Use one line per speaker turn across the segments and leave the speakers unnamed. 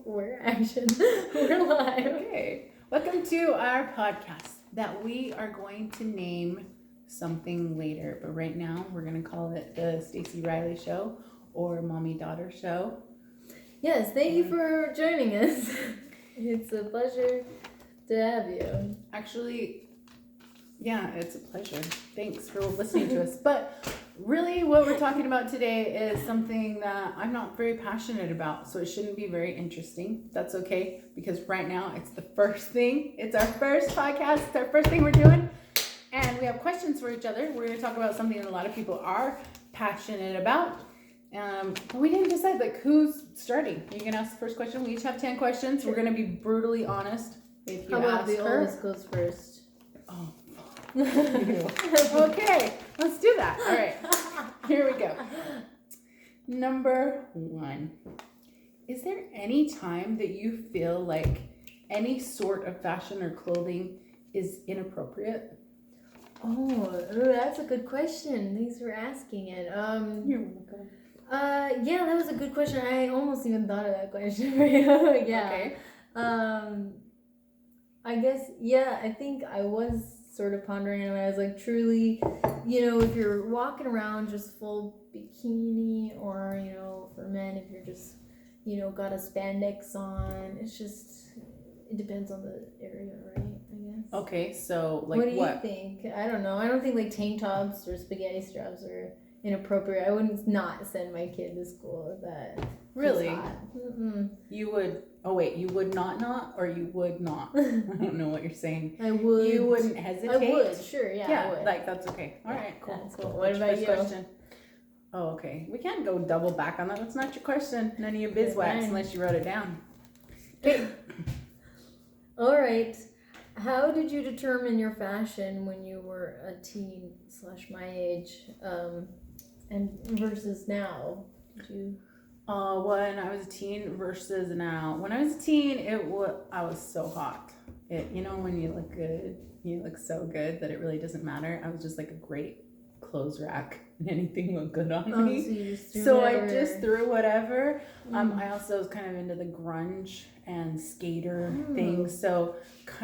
We're action. We're live.
Okay. Welcome to our podcast that we are going to name something later, but right now we're going to call it the Stacey Riley Show or Mommy Daughter Show.
Yes, thank you for joining us. It's a pleasure to have you.
Actually, yeah, it's a pleasure. Thanks for listening to us. But really what we're talking about today is something that I'm not very passionate about, so it shouldn't be very interesting. That's okay, because right now it's the first thing. It's our first podcast. It's our first thing we're doing. And we have questions for each other. We're going to talk about something that a lot of people are passionate about. We didn't decide who's starting. You can ask the first question. We each have 10 questions. We're going to be brutally honest. If you
How about
ask
the
her,
oldest goes first?
Oh. Okay, let's do that. All right, here we go. Number 1. Is there any time that you feel like any sort of fashion or clothing is inappropriate?
Oh, that's a good question. Thanks for asking it.
You're welcome.
Yeah, that was a good question. I almost even thought of that question for you. Yeah.
Okay.
I guess, yeah, I think I was sort of pondering and I was like, truly, if you're walking around just full bikini, or, for men, if you're just, got a spandex on, it depends on the area, right? I guess.
Okay, so
What do you think? I don't know. I don't think tank tops or spaghetti straps are inappropriate. I wouldn't not send my kid to school with that.
Really? You would. Oh wait, you would not, or you would not? I don't know what you're saying.
I would.
You wouldn't hesitate.
I would. Sure. Yeah.
Yeah.
I would.
That's okay. All right. Cool.
Cool. What about you?
Question? Oh, okay. We can't go double back on that. That's not your question. None of your bizwax unless you wrote it down. Okay.
All right. How did you determine your fashion when you were a teen / my age, and versus now? Did you?
When I was a teen versus now. When I was a teen, I was so hot. When you look good, you look so good that it really doesn't matter. I was just like a great clothes rack, and anything looked good on me. So I just threw whatever. I also was kind of into the grunge and skater things. So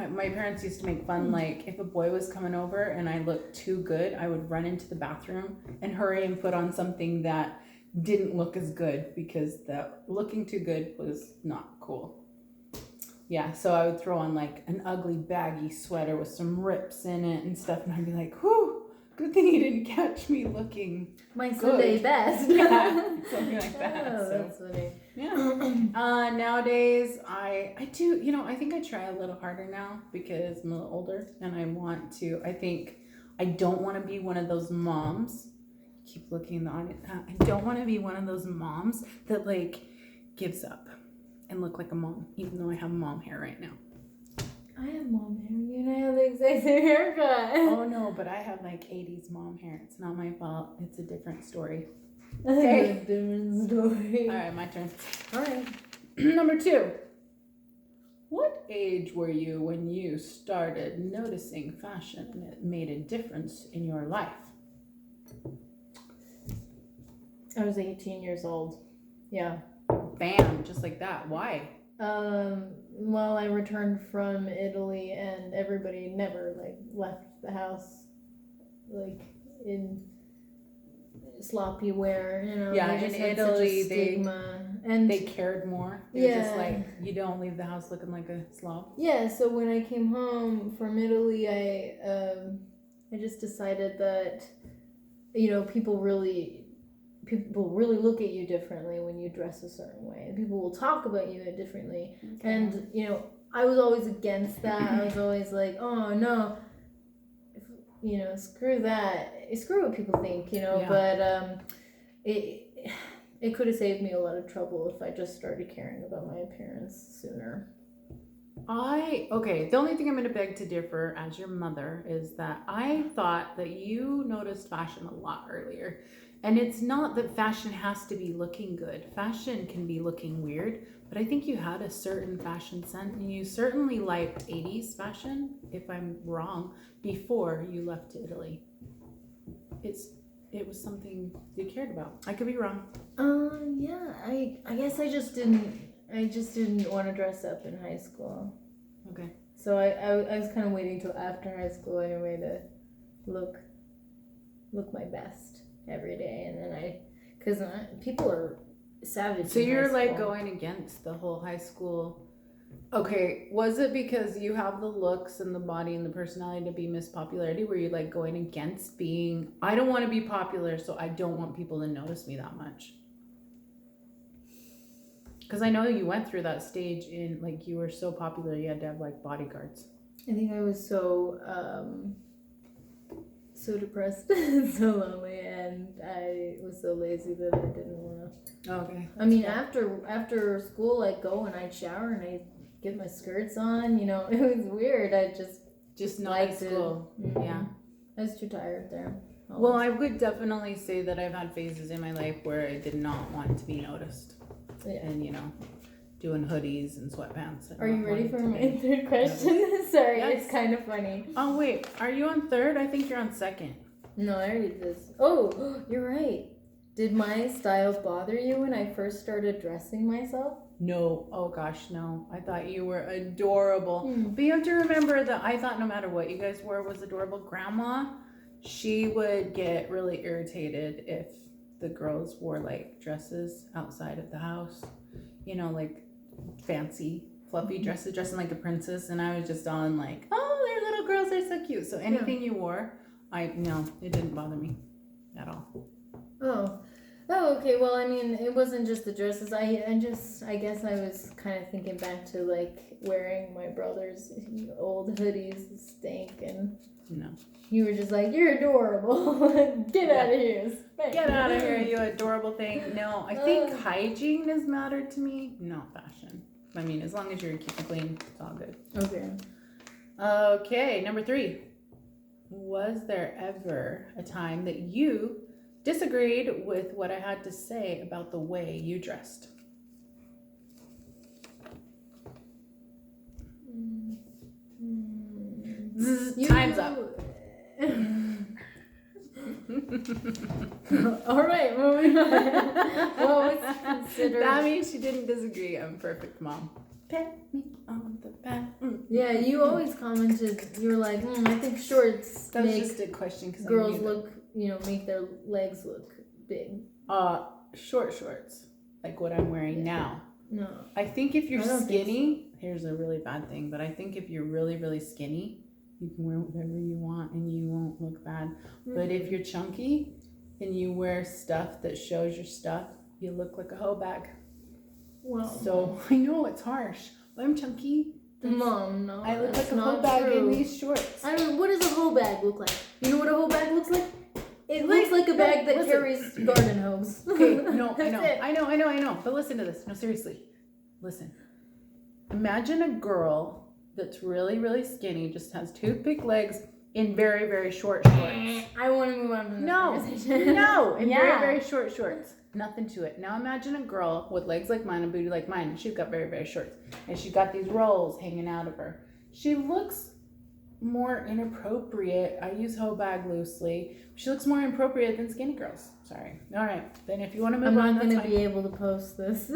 my parents used to make fun, like if a boy was coming over and I looked too good, I would run into the bathroom and hurry and put on something that didn't look as good, because the looking too good was not cool. Yeah, so I would throw on like an ugly baggy sweater with some rips in it and stuff, and I'd be like, whew, good thing you didn't catch me looking
my Sunday best.
Yeah, something like that.
Oh, that's funny.
Yeah. Nowadays, I do, I think I try a little harder now because I'm a little older, and I don't want to be one of those moms. Keep looking in the audience. I don't want to be one of those moms that gives up and look like a mom, even though I have mom hair right now.
I have mom hair. You and I have the exact same haircut.
Oh no, but I have 80s mom hair. It's not my fault. It's a different story. Okay.
Different story.
All right, my turn.
All right.
Number 2. What age were you when you started noticing fashion and it made a difference in your life?
I was 18 years old. Yeah.
Bam, just like that. Why?
Well, I returned from Italy and everybody never left the house in sloppy wear,
Yeah,
they just
in
had
Italy
such a stigma. And
they cared more. They were just you don't leave the house looking like a slob.
Yeah, so when I came home from Italy, I just decided that people really look at you differently when you dress a certain way. People will talk about you differently. Okay. And, I was always against that. I was always like, oh, no, screw that. Screw what people think,
Yeah.
But it could have saved me a lot of trouble if I just started caring about my appearance sooner.
The only thing I'm going to beg to differ as your mother is that I thought that you noticed fashion a lot earlier. And it's not that fashion has to be looking good. Fashion can be looking weird, but I think you had a certain fashion sense, and you certainly liked 80s fashion, if I'm wrong, before you left to Italy. it was something you cared about. I could be wrong.
Yeah, I guess I just didn't want to dress up in high school.
Okay.
So I was kind of waiting till after high school anyway to look my best every day, and then because people are savage.
So
in
you're
high
like
school.
going against the whole high school. Okay, was it because you have the looks and the body and the personality to be Miss Popularity? Were you like going against being, I don't want to be popular, so I don't want people to notice me that much? Because I know you went through that stage in, like, you were so popular you had to have like bodyguards.
I think I was so depressed and so lonely, and I was so lazy that I didn't want to.
Okay.
I mean, after school, I'd go and I'd shower and I'd get my skirts on. It was weird. I
Just not
liked
at school.
it.
Yeah.
I was too tired there.
Well, I would definitely say that I've had phases in my life where I did not want to be noticed.
Yeah.
And, doing hoodies and sweatpants. And
Are you
not
ready
wanting
for
to
my
be-
third question? Sorry,
Yes.
it's kind of funny.
Oh, wait. Are you on third? I think you're on second.
No, I already did this. Oh, you're right. Did my style bother you when I first started dressing myself?
No. Oh, gosh, no. I thought you were adorable.
Hmm.
But you have to remember that I thought no matter what you guys wore was adorable. Grandma, she would get really irritated if the girls wore, like, dresses outside of the house. Like, fancy fluffy dresses, dressing like a princess, and I was just on like, oh, their little girls are so cute. So anything you wore, no, it didn't bother me at all.
Oh, okay. Well, I mean, it wasn't just the dresses. I guess I was kind of thinking back to like wearing my brother's old hoodies that stink, and
No.
you were just like, you're adorable. Get out of here.
Get out of here, you adorable thing. No, I think hygiene has mattered to me, not fashion. I mean, as long as you're keeping clean, it's all good.
Okay.
Okay, number 3. Was there ever a time that you disagreed with what I had to say about the way you dressed? Time's up.
All right, moving on. What was considered?
That means she didn't disagree. I'm a perfect mom. Pat me on the back.
Yeah, you always commented. You were like, I think shorts
That was
make
just a question because
girls look, make their legs look big.
Short shorts, like what I'm wearing now.
No.
I think if you're
I don't think
skinny, here's a really bad thing, but I think if you're really, really skinny, you can wear whatever you want and you won't look bad. But if you're chunky and you wear stuff that shows your stuff, you look like a hoe bag.
Well,
So I know it's harsh, but I'm chunky.
Mom, no.
I look
that's
like a hoe
not
bag in
true.
these shorts.
I mean, what does a hoe bag look like? You know what a hoe bag looks like? It
Like-
looks like a
no,
bag that
listen.
carries garden hose.
Okay, no, I
That's
know,
it.
I know. But listen to this. No, seriously. Listen. Imagine a girl that's really, really skinny, just has toothpick legs in very, very short shorts.
I want to move on from this
No,
conversation.
no, in
Yeah.
very, very short shorts. Nothing to it. Now imagine a girl with legs like mine and booty like mine, and she's got very, very shorts. And she's got these rolls hanging out of her. She looks more inappropriate. I use hoe bag loosely. She looks more inappropriate than skinny girls. Sorry. All right. Then if you want to move
I'm
on,
not
that's
going to
fine.
be able to post this.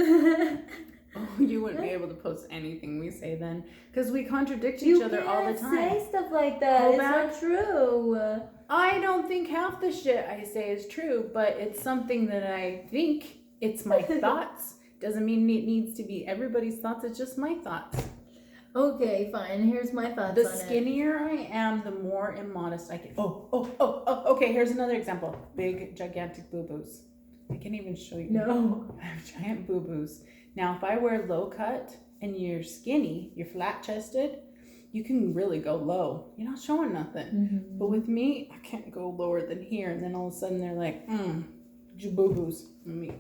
Oh, you wouldn't be able to post anything we say then, because we contradict each other all the time.
You can't say stuff like that.
Hoe
It's
bag?
not true.
I don't think half the shit I say is true, but it's something that I think. It's my thoughts. Doesn't mean it needs to be everybody's thoughts. It's just my thoughts.
Okay, fine. Here's my thoughts
The
on
skinnier I am, the more immodest I get. Oh. Okay, here's another example. Big, gigantic boo-boos. I can't even show you.
it. No.
I have giant boo-boos. Now, if I wear low cut and you're skinny, you're flat-chested, you can really go low. You're not showing nothing.
Mm-hmm.
But with me, I can't go lower than here. And then all of a sudden they're like, boo-boos. Let me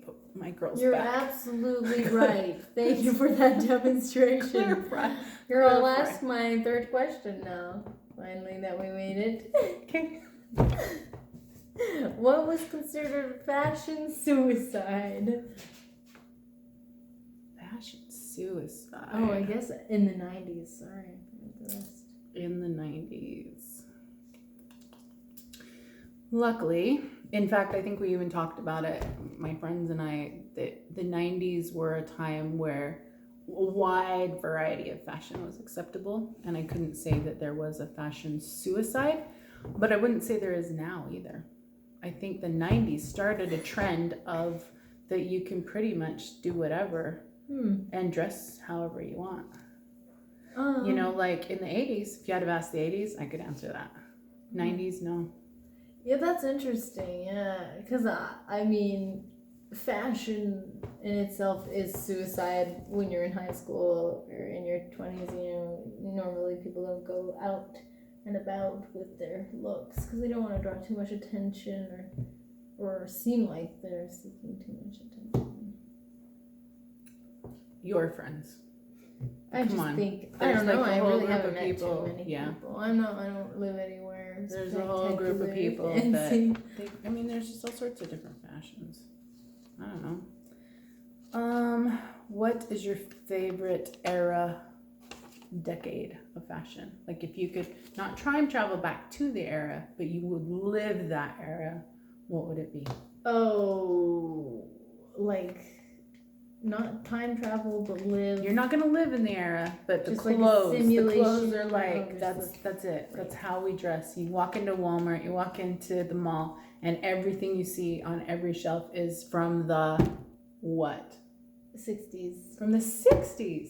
put my girls
You're
back.
absolutely right. Thank you for that demonstration.
Clarify.
You're all
Clarify.
asked my third question now. Finally, that we made it.
Okay.
What was considered fashion suicide?
Fashion suicide.
Oh, I guess in the 90s. Sorry. I forgot the rest.
In the 90s. Luckily, In fact, I think we even talked about it, my friends and I, that the 90s were a time where a wide variety of fashion was acceptable. And I couldn't say that there was a fashion suicide, but I wouldn't say there is now either. I think the 90s started a trend of that you can pretty much do whatever and dress however you want. You know, like in the 80s, if you had to ask the 80s, I could answer that. 90s, no.
Yeah, that's interesting. Yeah, because I mean, fashion in itself is suicide when you're in high school or in your 20s. You know, normally people don't go out and about with their looks because they don't want to draw too much attention or seem like they're seeking too much attention.
Your friends.
I
Come
just
on.
think
There's
I don't know.
like a
I
whole
really
group
haven't
of
met
people,
too many
yeah.
people. I don't live anywhere.
There's a whole group of people that
fancy.
I mean, there's just all sorts of different fashions. I don't know. What is your favorite era, decade of fashion? Like if you could not time travel back to the era, but you would live that era, what would it be?
Oh, like not time travel, but live.
You're not gonna live in the era, but the
Just like a
clothes, the
simulation
clothes are
of
like
just
that's it.
right.
That's how we dress. You walk into Walmart, you walk into the mall, and everything you see on every shelf is from the what?
60s.
From the 60s.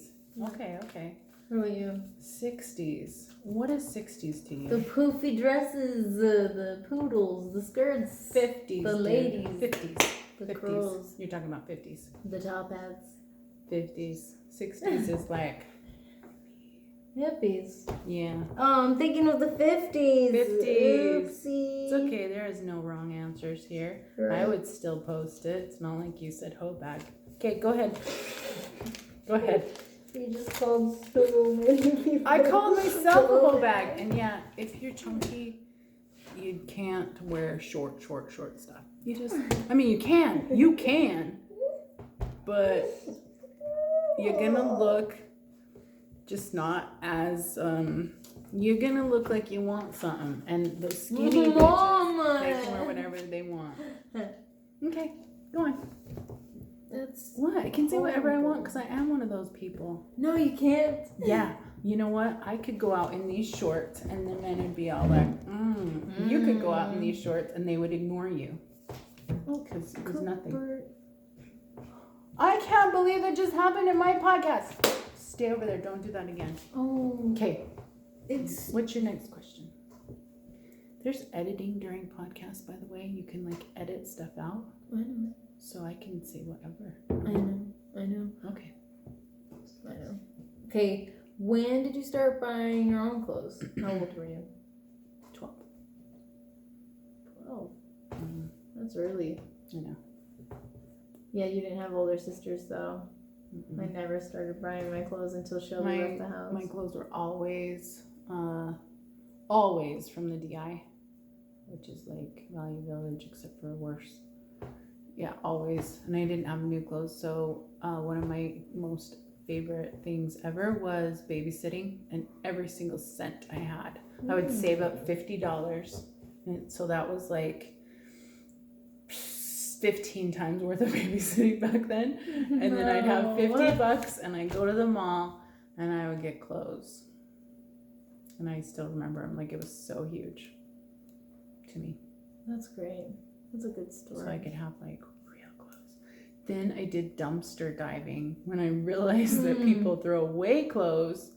Okay.
What about you?
60s. What is 60s to you?
The poofy dresses, the poodles, the skirts,
50s.
the
dude.
ladies,
50s.
the
50s.
curls,
You're talking about 50s.
the top hats.
50s. 60s is like,
Hippies.
yeah.
Oh, I'm thinking of the 50s.
50s.
Oopsie.
It's okay. There is no wrong answers here.
Right.
I would still post it. It's not like you said hoe bag. Okay, go ahead. Go ahead.
You just called so many people.
I called myself a hoe bag. And yeah, if you're chunky, you can't wear short stuff. You just, I mean, you can, but you're gonna look just not as, you're gonna look like you want something. And the skinny bitches,
Mama.
they can wear whatever they want. Okay, go on.
That's
What? I can say whatever I want because I am one of those people.
no, you can't.
Yeah. You know what? I could go out in these shorts and the men would be all like, You could go out in these shorts and they would ignore you. Because it was nothing. I can't believe that just happened in my podcast. Stay over there. Don't do that again.
Oh,
Okay.
it's
What's your next question? There's editing during podcasts, by the way. You can like edit stuff out.
I know.
So I can say whatever.
I know.
Okay.
I know. Okay, when did you start buying your own clothes? How old were you?
12.
12. That's early.
I know.
Yeah, you didn't have older sisters though.
Mm-mm.
I never started buying my clothes until Shelby left the house.
My clothes were always from the DI, which is like Value Village, except for worse. Yeah, always. And I didn't have new clothes, so one of my most favorite things ever was babysitting, and every single cent I had, I would save up $50, and so that was like 15 times worth of babysitting back then. And then I'd have $50 and I'd go to the mall and I would get clothes. And I still remember them, like it was so huge to me.
That's great. That's a good story.
So I could have like real clothes. Then I did dumpster diving when I realized that people throw away clothes.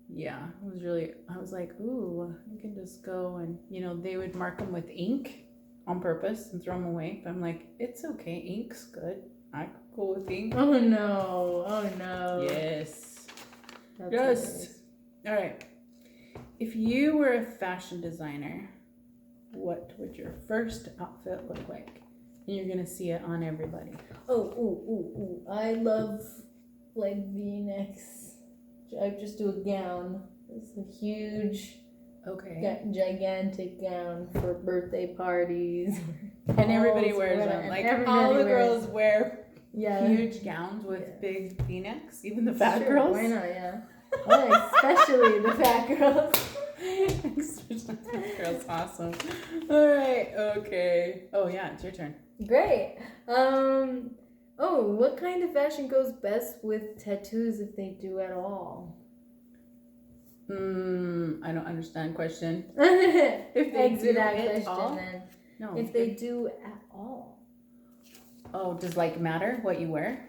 Yeah, I was like, ooh, you can just go and, they would mark them with ink on purpose and throw them away. But I'm like, it's okay. Ink's good. I could go with ink.
Oh no.
Yes.
That's
Yes.
hilarious.
All right. If you were a fashion designer, what would your first outfit look like? And you're going to see it on everybody.
Oh. I love like V-necks. I just do a gown. It's a huge, gigantic gown for birthday parties.
And everybody
balls,
wears
whatever.
them. Like
Everybody
all the
wears-
girls wear
Yeah.
huge gowns with big V-necks, even the fat
Sure,
girls.
why not? Yeah. Well, especially the fat girls.
Girl's awesome. All right. Okay. Oh yeah, it's your turn.
Great. What kind of fashion goes best with tattoos if they do at all?
I don't understand question.
If
they
exit
do
that
it
question
all?
then.
No.
If they do at all.
Oh, does like matter what you wear?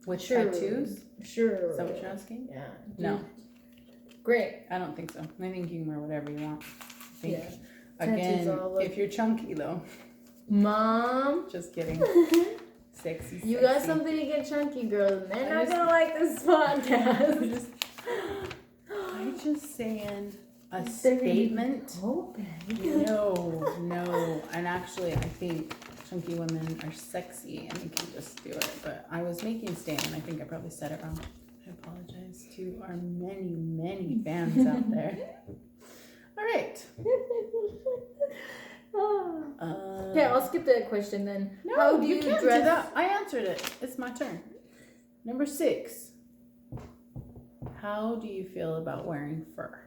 With tattoos?
Sure.
Is that what you're asking?
Yeah.
No.
Great.
I don't think so. I think you can wear whatever you want. I think.
Yeah.
Again,
all
if you're chunky though.
Mom.
Just kidding. Sexy.
You got something to get chunky, girls, and they're not gonna like this podcast.
I'm just saying a statement. No. And actually, I think chunky women are sexy and they can just do it. But I was making a statement. I think I probably said it wrong. I apologize to our many fans out there. All right.
Okay, I'll skip that question then.
No,
how do
you can't
dress?
do that. I answered it. It's my turn. Number 6. How do you feel about wearing fur?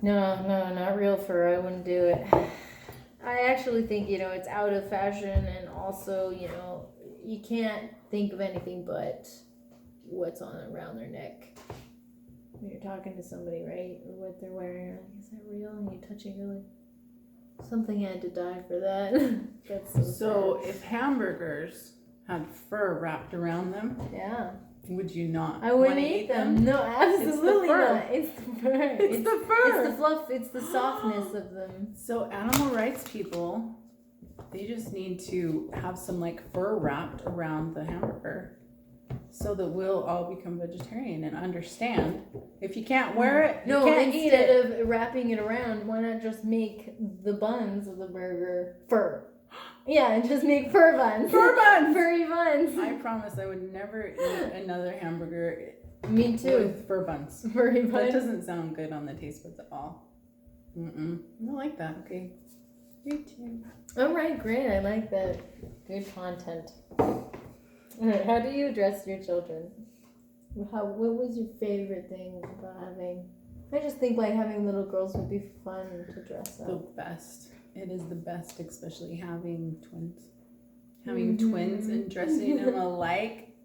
No, not real fur. I wouldn't do it. I actually think, it's out of fashion, and also, you can't think of anything but what's on around their neck. When you're talking to somebody, right? Or what they're wearing, you're like, is that real? And you're touching, you're like, something had to die for that. That's
so if hamburgers had fur wrapped around them,
yeah,
would you not?
I wouldn't eat them. No, absolutely not. It's the fur.
It's the fur.
It's the fluff. It's the softness of them.
So animal rights people, they just need to have some like fur wrapped around the hamburger, so that we'll all become vegetarian and understand if you can't wear it, you can't eat it.
Instead of wrapping it around, why not just make the buns of the burger fur? Yeah, and just make fur buns.
Fur buns!
Furry buns.
I promise I would never eat another hamburger
Me too.
with fur buns.
Furry buns.
That doesn't sound good on the taste buds at all. I don't like that. Okay. You too.
All right, great. I like that. Good content. How do you dress your children? What was your favorite thing about having? I just think like having little girls would be fun to dress up.
The best. It is the best, especially having twins. Having twins and dressing them alike.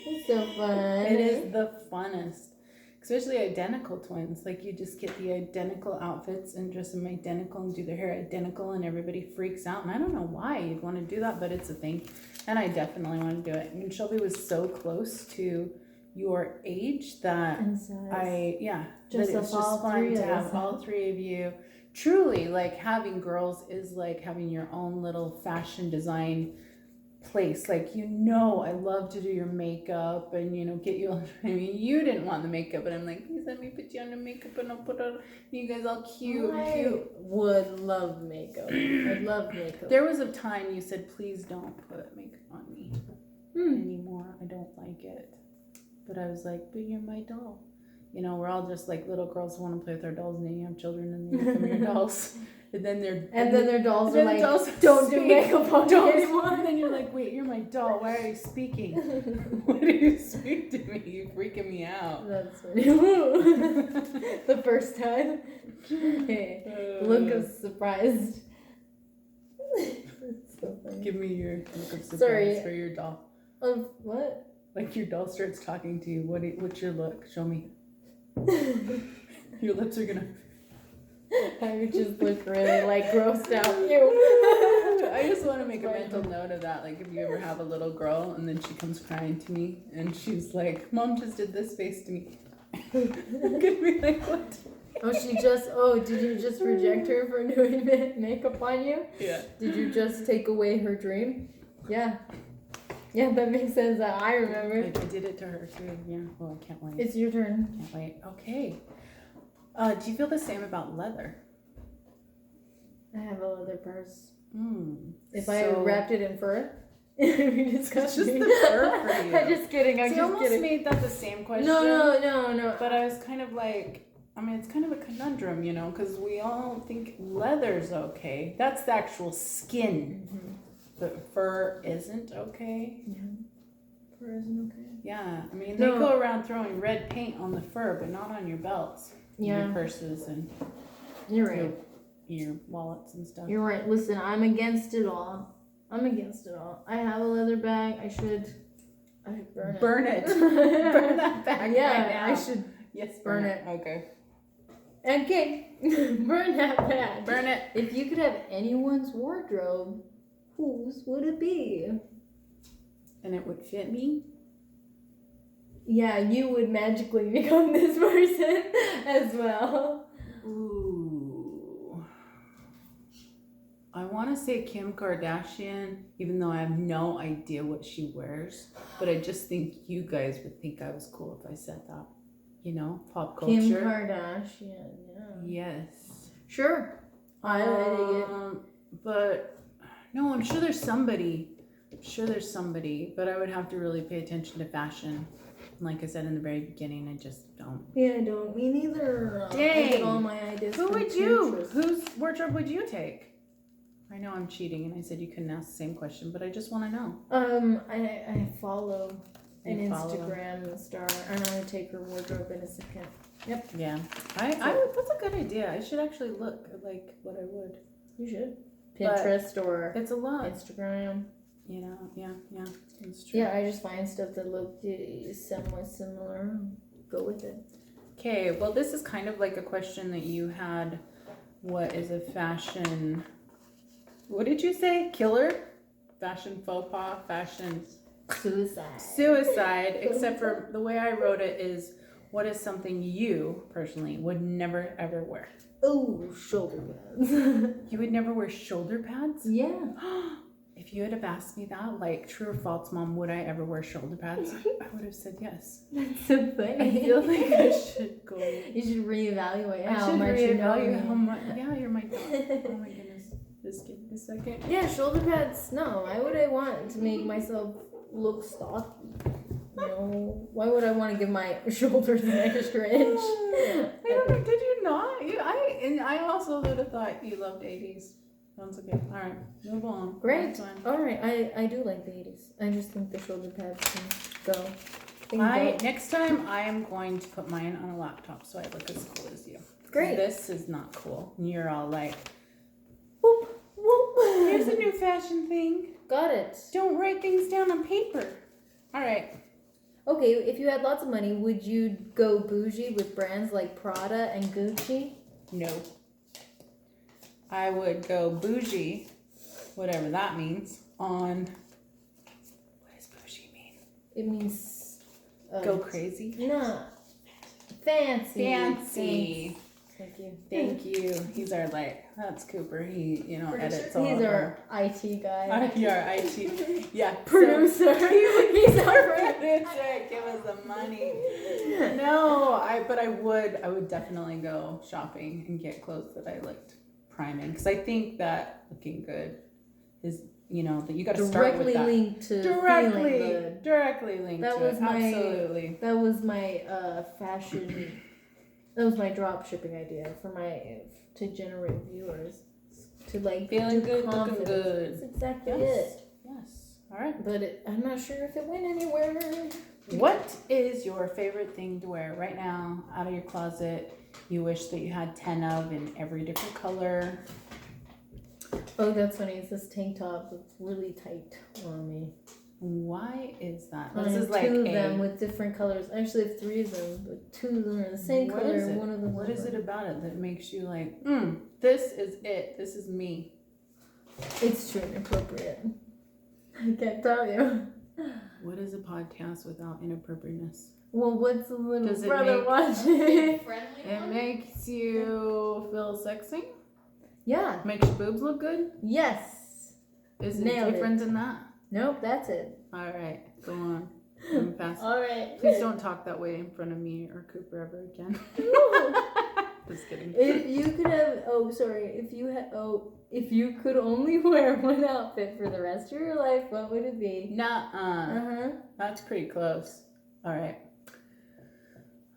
It's so fun.
It is the funnest. Especially identical twins. Like you just get the identical outfits and dress them identical and do their hair identical and everybody freaks out. And I don't know why you'd want to do that, but it's a thing. And I definitely want to do it. I mean, Shelby was so close to your age that it's just fun to have all three of you. Truly, like having girls is like having your own little fashion design place. Like, I love to do your makeup and, get you, I mean, you didn't want the makeup, but I'm like, please let me put you on the makeup and I'll put on you guys all cute.
Would love makeup. I'd love makeup.
There was a time you said, please don't put makeup on me anymore. I don't like it. But I was like, but you're my doll. We're all just like little girls who want to play with our dolls, and then you have children and they become your dolls. And then
their dolls are like,
dolls
don't do makeup on me anymore.
And then you're like, wait, you're my doll. Why are you speaking? Why do you speak to me? You're freaking me out.
That's funny. The first time. Hey, look of surprised. So funny.
Give me your look of surprise for your doll.
Of what?
Like your doll starts talking to you. What's your look? Show me. Your lips are gonna.
I would just look really like grossed out. Ew.
I just want to make a mental note of that. Like if you ever have a little girl and then she comes crying to me and she's like, "Mom just did this face to me." I'm gonna be like, "What?"
Did you just reject her for doing makeup on you?
Yeah.
Did you just take away her dream? Yeah. Yeah, that makes sense. I remember.
I did it to her too. Yeah. Well, I can't wait.
It's your turn.
Can't wait. Okay. Do you feel the same about leather?
I have a leather purse. If
So
I wrapped it in fur,
it's just the fur for you.
I'm just kidding.
I almost made that the same question.
No.
But I was kind of like, it's kind of a conundrum, because we all think leather's okay. That's the actual skin. But fur isn't okay.
Yeah. fur isn't okay.
Yeah, I mean, they
No.
go around throwing red paint on the fur, but not on your belts,
Yeah.
your purses, and
You're right.
your wallets and stuff.
You're right. Listen, I'm against it all. I have a leather bag. I should burn it.
Burn it. Burn that bag
Yeah,
right now.
I should.
Yes,
burn it.
Okay.
Okay, burn that bag.
Burn it.
If you could have anyone's wardrobe, whose would it be?
And it would fit me?
Yeah, you would magically become this person as well.
Ooh. I want to say Kim Kardashian, even though I have no idea what she wears. But I just think you guys would think I was cool if I said that. You know, pop culture.
Kim Kardashian, yeah.
Yes.
Sure. I dig it.
But no, I'm sure there's somebody. But I would have to really pay attention to fashion. Like I said in the very beginning, I just don't.
Yeah, I don't. Me neither. I
Dang.
get all my ideas
Who
from
would you?
Pinterest.
Whose wardrobe would you take? I know I'm cheating, and I said you couldn't ask the same question, but I just want to know.
I follow an
You follow.
Instagram star, and I'm gonna take her wardrobe in a second. Yep,
Yeah, I that's a good idea. I should actually look at like what I would.
you should.
But
Pinterest or
It's a lot,
Instagram.
you know. Yeah, it's true.
Yeah, I just find stuff that look somewhat similar. Go with it.
Okay, well, this is kind of like a question that you had. What is a fashion? What did you say? Killer? Fashion faux pas? Fashion suicide? Except for the way I wrote it is, what is something you personally would never ever wear?
Oh, shoulder pads.
You would never wear shoulder pads?
Yeah.
If you had have asked me that, like, true or false, Mom, would I ever wear shoulder pads? I would have said yes.
That's so funny.
I feel like I should go.
You should reevaluate
I
how
should
much you know.
reevaluate how much. Yeah, you're my dog. Oh my goodness. Just give me a second.
Yeah, shoulder pads. No, why would I want to make myself look stocky? You know, why would I want to give my shoulders an extra inch?
I don't know. Did you not? I also would have thought you loved 80s. Sounds okay. All right, move on.
Great.
Next one.
All right, I do like the 80s. I just think the shoulder pads can go.
Next time I am going to put mine on a laptop so I look as cool as you.
Great.
This is not cool. And you're all like,
Whoop, whoop.
here's a new fashion thing.
Got it.
Don't write things down on paper. All right.
Okay, if you had lots of money, would you go bougie with brands like Prada and Gucci?
No. I would go bougie, whatever that means, on. What does bougie mean?
It means
Go crazy?
No. Fancy.
Fancy.
Thank you.
Thank you. He's our that's Cooper. He, edits all
He's
of
our IT guy.
Yeah, our IT. Yeah.
Producer. He's our
Producer. Give us the money. No, but I would definitely go shopping and get clothes that I liked priming. Because I think that looking good is, that you got to start with
directly
that.
linked to feeling good.
Directly linked
That
to
was
it.
my-
Absolutely.
That was my fashion. That was my drop shipping idea to generate viewers. To
Feeling
do
good, looking
confidence.
good.
That's exactly
Yes.
it.
Yes. All right.
But I'm not sure if it went anywhere.
What is your favorite thing to wear right now out of your closet? You wish that you had 10 of in every different color.
Oh, that's funny. It's this tank top that's really tight on me.
Why is that?
I
This
have
is like
two of them with different colors. I actually have three of them, but two of them are the same
What
color.
is it?
One of them.
What is it about it that makes you like, this is it. This is me.
It's true and appropriate. I can't tell you.
What is a podcast without inappropriateness?
Well, what's the little
Does it
brother
make-
watching?
It makes you feel sexy.
Yeah.
Makes your boobs look good.
Yes.
Is it
Nailed it.
different than that?
Nope, that's it.
All right, go on. I'm fast.
All right.
Please don't talk that way in front of me or Cooper ever again. Just kidding.
If you could have, if you could only wear one outfit for the rest of your life, what would it be?
Nuh-uh. That's pretty close. All right.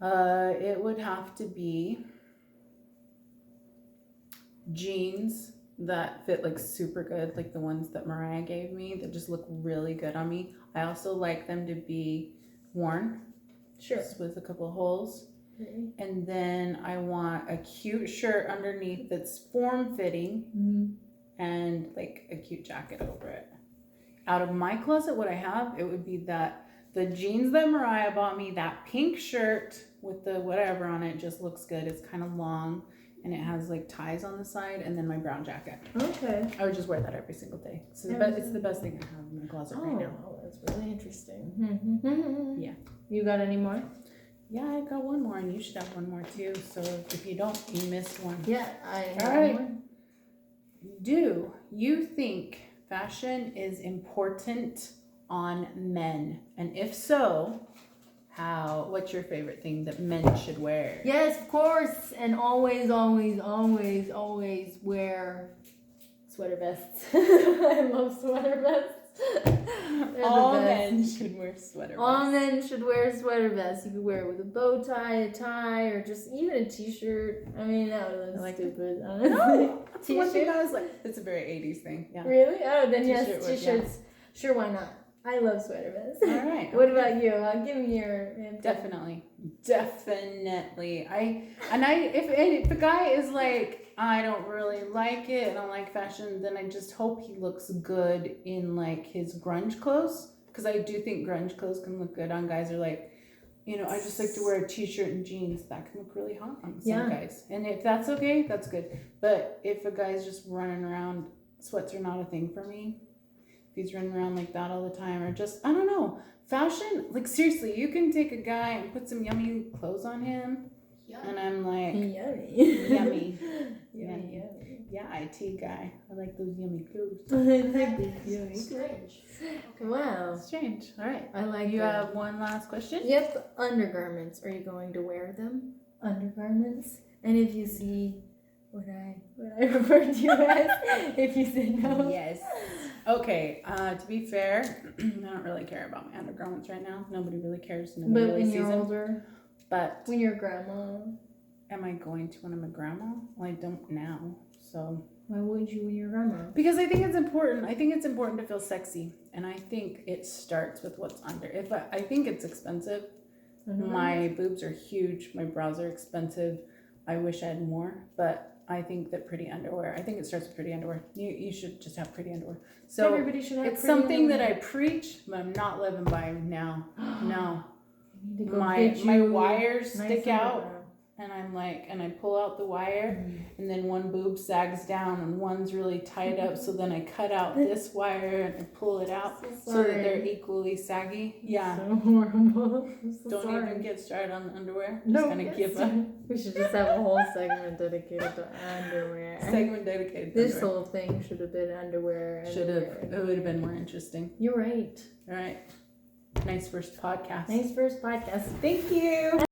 It would have to be jeans that fit like super good, like the ones that Mariah gave me that just look really good on me. I also like them to be worn,
Sure.
just with a couple of holes.
Okay.
And then I want a cute shirt underneath that's form fitting and like a cute jacket over it. Out of my closet, what I have, it would be that the jeans that Mariah bought me, that pink shirt with the whatever on it just looks good. It's kind of long and it has like ties on the side, and then my brown jacket.
Okay.
I would just wear that every single day. So it's the best thing I have in my closet right now.
Oh, that's really interesting.
Yeah.
You got any more?
Yeah, I got one more, and you should have one more too. So if you don't, you missed one.
Yeah, I have
All right.
one.
Do you think fashion is important on men? And if so, how? What's your favorite thing that men should wear?
Yes, of course, and always, always, always, always wear sweater vests. I love sweater vests.
All men should wear sweater vests.
All men should wear sweater vests. You could wear it with a bow tie, a tie, or just even a t-shirt. I mean, that would look
like
stupid, honestly.
No, that's one thing I was like, it's a very 80s thing. Yeah.
Really? Oh, then
T-shirt
yes,
with,
t-shirts. Sure, why not? I love sweater vests.
All right.
What about you? Give me your
Definitely. If a guy is like, I don't really like it, I don't like fashion, then I just hope he looks good in like his grunge clothes, because I do think grunge clothes can look good on guys. Or like, I just like to wear a t-shirt and jeans. That can look really hot on some guys. And if that's okay, that's good. But if a guy's just running around, sweats are not a thing for me. If he's running around like that all the time, or just, I don't know. Fashion, like seriously, you can take a guy and put some yummy clothes on him, and I'm like,
yummy.
yummy.
Yummy.
Yeah, IT guy. I like those yummy clothes.
I like this. Yummy.
Strange.
Wow.
Strange. All right.
I like
You
that.
have one last question?
Yep, undergarments. Are you going to wear them? Undergarments? And if you see what I referred to as, if you said no.
Yes. Okay, to be fair, I don't really care about my undergarments right now. Nobody really cares. Nobody
But
really
when
sees
you're
them.
older,
But
when you're grandma,
am I going to when I'm a grandma? Well, I don't now. So
why would you when you're grandma?
because I think it's important. I think it's important to feel sexy, and I think it starts with what's under. If I think it's expensive. My boobs are huge. My bras are expensive. I wish I had more, but I think that pretty underwear. I think it starts with pretty underwear. You should just have pretty underwear. So
everybody should have.
it's something that I preach, but I'm not living by now. No, my wires stick out. And I'm like, and I pull out the wire, and then one boob sags down, and one's really tied up. So then I cut out this wire and I pull it out so that they're equally saggy. Yeah.
So horrible.
Don't even get started on the underwear. Just
No,
gonna give up.
We should just have a whole segment dedicated to underwear.
Segment dedicated to
This
underwear.
whole thing should have been underwear.
Should have. It would have been more interesting.
You're right.
All right. Nice first podcast.
Nice first podcast.
Thank you.